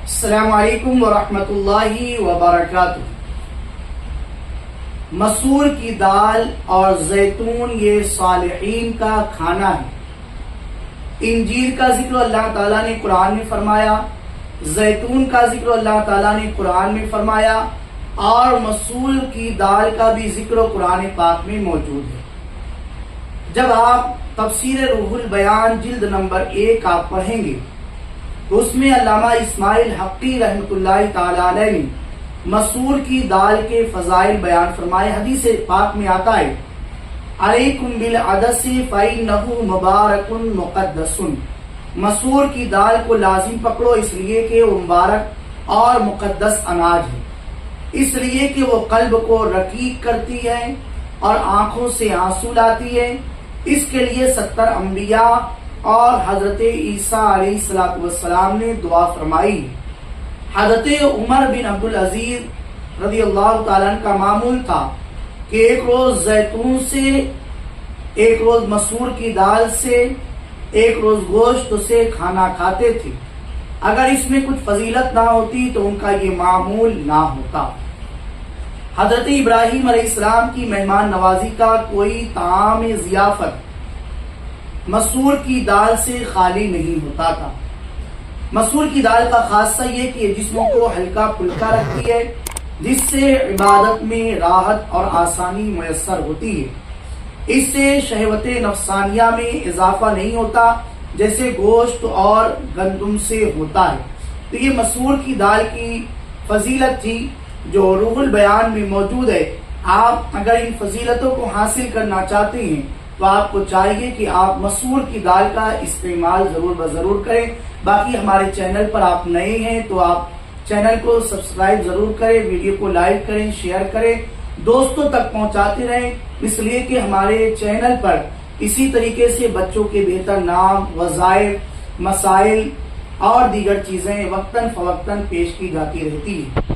السلام علیکم ورحمۃ اللہ وبرکاتہ۔ مسور کی دال اور زیتون یہ صالحین کا کھانا ہے۔ انجیر کا ذکر اللہ تعالیٰ نے قرآن میں فرمایا، زیتون کا ذکر اللہ تعالیٰ نے قرآن میں فرمایا، اور مسور کی دال کا بھی ذکر قرآن پاک میں موجود ہے۔ جب آپ تفسیر روح البیان جلد نمبر 1 آپ پڑھیں گے تو اس میں علامہ اسماعیل حقی رحمۃ اللہ تعالی علیہ نے مسور کی دال کے فضائل بیان فرمائے۔ حدیث پاک میں آتا ہے، علیکم بالعدس فإنہ مبارک مقدس، مسور کی دال کو لازم پکڑو اس لیے کہ وہ مبارک اور مقدس اناج ہے، اس لیے کہ وہ قلب کو رقیق کرتی ہے اور آنکھوں سے آنسو لاتی ہے۔ اس کے لیے 70 انبیاء اور حضرت عیسیٰ علیہ السلام نے دعا فرمائی۔ حضرت عمر بن عبدالعزیز رضی اللہ تعالیٰ عنہ کا معمول تھا کہ ایک روز زیتون سے، ایک روز مسور کی دال سے، ایک روز گوشت سے کھانا کھاتے تھے۔ اگر اس میں کچھ فضیلت نہ ہوتی تو ان کا یہ معمول نہ ہوتا۔ حضرت ابراہیم علیہ السلام کی مہمان نوازی کا کوئی طعام ضیافت مسور کی دال سے خالی نہیں ہوتا تھا۔ مسور کی دال کا خاصہ یہ کہ جسم کو ہلکا پھلکا رکھتی ہے، جس سے عبادت میں راحت اور آسانی میسر ہوتی ہے۔ اس سے شہوت نفسانیہ میں اضافہ نہیں ہوتا جیسے گوشت اور گندم سے ہوتا ہے۔ تو یہ مسور کی دال کی فضیلت تھی جو روح البیان میں موجود ہے۔ آپ اگر ان فضیلتوں کو حاصل کرنا چاہتے ہیں تو آپ کو چاہیے کہ آپ مسور کی دال کا استعمال ضرور کریں۔ باقی ہمارے چینل پر آپ نئے ہیں تو آپ چینل کو سبسکرائب ضرور کریں، ویڈیو کو لائک کریں، شیئر کریں، دوستوں تک پہنچاتے رہیں، اس لیے کہ ہمارے چینل پر اسی طریقے سے بچوں کے بہتر نام، وظائف، مسائل اور دیگر چیزیں وقتاً فوقتاً پیش کی جاتی رہتی ہیں۔